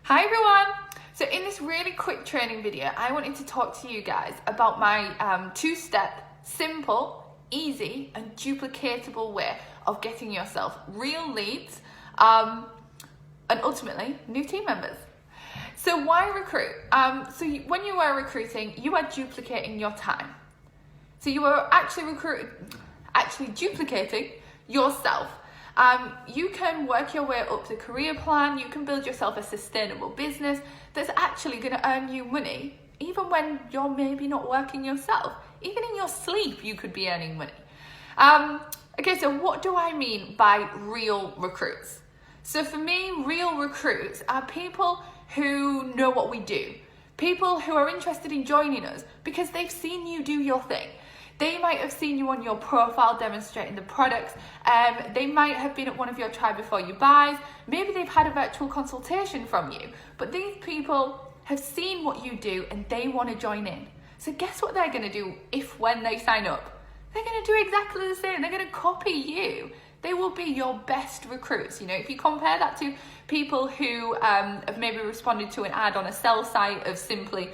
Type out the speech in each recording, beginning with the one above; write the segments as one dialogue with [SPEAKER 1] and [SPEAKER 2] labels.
[SPEAKER 1] Hi everyone! So in this really quick training video, I wanted to talk to you guys about my two-step, simple, easy and duplicatable way of getting yourself real leads and ultimately new team members. So why recruit? When you are recruiting, you are duplicating your time. So you are actually duplicating yourself. You can work your way up the career plan, you can build yourself a sustainable business that's actually going to earn you money, even when you're maybe not working yourself. Even in your sleep, you could be earning money. Okay, so what do I mean by real recruits? So for me, real recruits are people who know what we do. People who are interested in joining us because they've seen you do your thing. They might have seen you on your profile demonstrating the products. They might have been at one of your try before you buys. Maybe they've had a virtual consultation from you. But these people have seen what you do and they want to join in. So guess what they're going to do when they sign up? They're going to do exactly the same. They're going to copy you. They will be your best recruits. You know, if you compare that to people who have maybe responded to an ad on a sell site of simply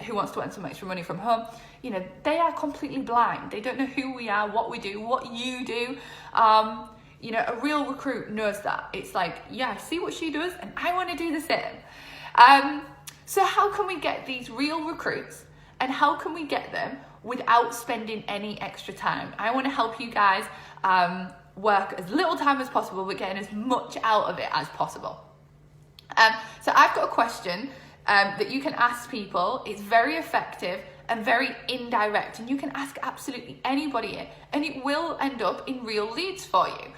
[SPEAKER 1] who wants to earn some extra money from home, you know, they are completely blind. They don't know who we are, what we do, what you do. You know, a real recruit knows that. It's like, yeah, I see what she does and I want to do the same. So how can we get these real recruits and how can we get them without spending any extra time? I want to help you guys work as little time as possible but getting as much out of it as possible. So I've got a question that you can ask people. It's very effective and very indirect, and you can ask absolutely anybody it, and it will end up in real leads for you.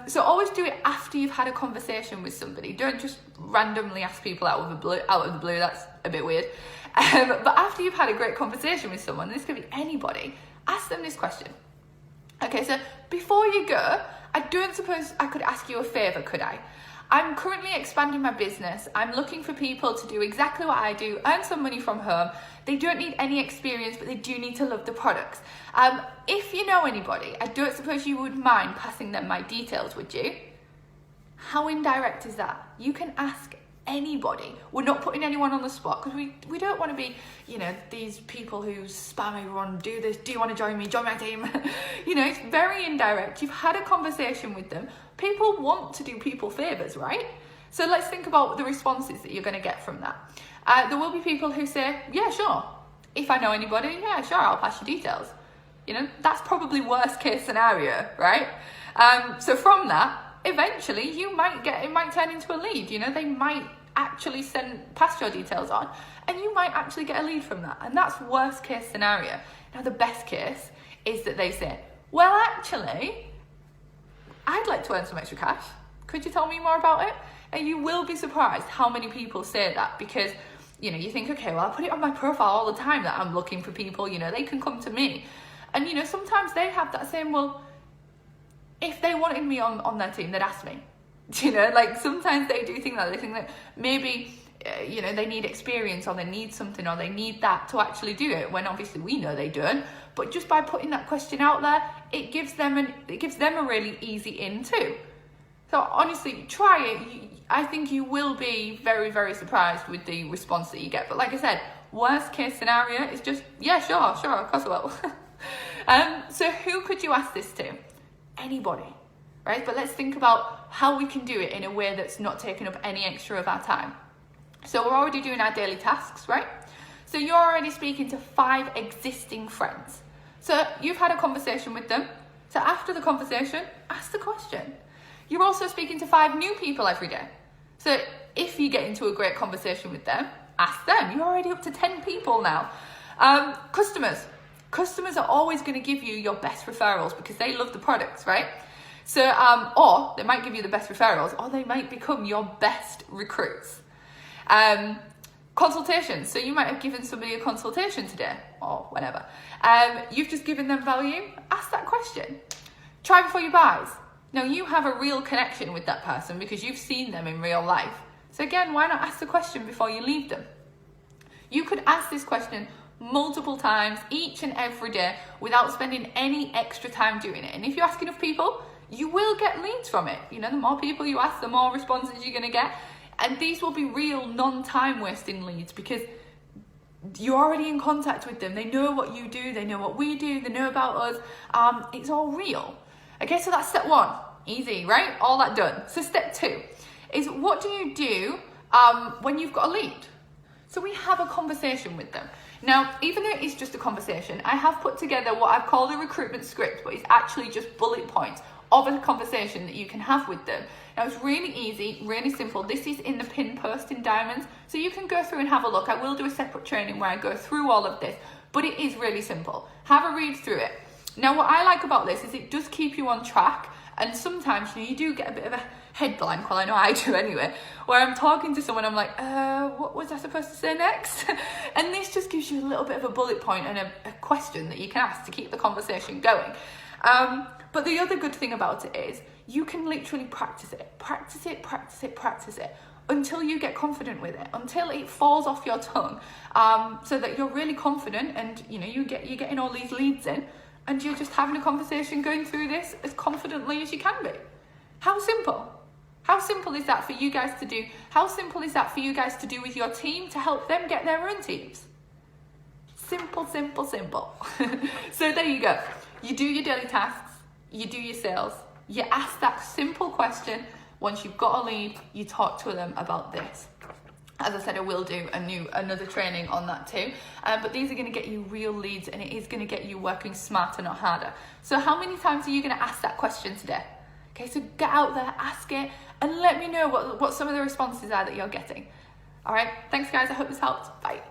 [SPEAKER 1] So always do it after you've had a conversation with somebody. Don't just randomly ask people out of the blue. That's a bit weird. But after you've had a great conversation with someone, this could be anybody, ask them this question. Okay, so before you go, I don't suppose I could ask you a favor, could I? I'm currently expanding my business. I'm looking for people to do exactly what I do, earn some money from home. They don't need any experience, but they do need to love the products. If you know anybody, I don't suppose you would mind passing them my details, would you? How indirect is that? You can ask anybody. We're not putting anyone on the spot because we don't want to be, you know, these people who spam everyone, do this, do you want to join me, join my team? You know, it's very indirect. You've had a conversation with them. People want to do people favors, right? So let's think about the responses that you're going to get from that. There will be people who say, yeah, sure. If I know anybody, yeah, sure, I'll pass you details. You know, that's probably worst case scenario, right? So from that, eventually it might turn into a lead. You know, they might actually pass your details on and you might actually get a lead from that. And that's worst case scenario. Now the best case is that they say, well, actually, I'd like to earn some extra cash. Could you tell me more about it? And you will be surprised how many people say that because, you know, you think, okay, well, I put it on my profile all the time that I'm looking for people, you know, they can come to me. And, you know, sometimes they have that same, well, if they wanted me on their team, they'd ask me. You know, like sometimes they do think that. They think that maybe, you know, they need experience or they need something or they need that to actually do it, when obviously we know they don't. But just by putting that question out there, it gives them a really easy in too. So honestly, try it. I think you will be very, very surprised with the response that you get. But like I said, worst case scenario is just, yeah, sure, of course I will. So who could you ask this to? Anybody, right? But let's think about how we can do it in a way that's not taking up any extra of our time. So we're already doing our daily tasks, right? So you're already speaking to 5 existing friends. So you've had a conversation with them. So after the conversation, ask the question. You're also speaking to 5 new people every day. So if you get into a great conversation with them, ask them. You're already up to 10 people now. Customers are always going to give you your best referrals because they love the products, right? So, or they might give you the best referrals, or they might become your best recruits. Consultations. So you might have given somebody a consultation today or whenever. You've just given them value. Ask that question. Try before you buys. Now you have a real connection with that person because you've seen them in real life. So again, why not ask the question before you leave them? You could ask this question multiple times each and every day without spending any extra time doing it. And if you ask enough people, you will get leads from it. You know, the more people you ask, the more responses you're going to get. And these will be real non-time wasting leads because you're already in contact with them. They know what you do, they know what we do, they know about us. It's all real. Okay, so that's step one. Easy, right? All that done. So step two is, what do you do when you've got a lead? So we have a conversation with them. Now, even though it is just a conversation, I have put together what I've called a recruitment script, but it's actually just bullet points of a conversation that you can have with them. Now, it's really easy, really simple. This is in the pin post in Diamonds, so you can go through and have a look. I will do a separate training where I go through all of this, but it is really simple. Have a read through it. Now, what I like about this is it does keep you on track, and sometimes you do get a bit of a head blank, well I know I do anyway, where I'm talking to someone, I'm like, what was I supposed to say next? And this just gives you a little bit of a bullet point and a question that you can ask to keep the conversation going. But the other good thing about it is you can literally practice it until you get confident with it, until it falls off your tongue, so that you're really confident and you're getting all these leads in, and you're just having a conversation going through this as confidently as you can be. How simple? How simple is that for you guys to do? How simple is that for you guys to do with your team to help them get their own teams? Simple, simple, simple. So there you go. You do your daily tasks, you do your sales, you ask that simple question. Once you've got a lead, you talk to them about this. As I said, I will do another training on that too. But these are going to get you real leads, and it is going to get you working smarter, not harder. So how many times are you going to ask that question today? Okay, so get out there, ask it, and let me know what some of the responses are that you're getting. All right, thanks guys. I hope this helped. Bye.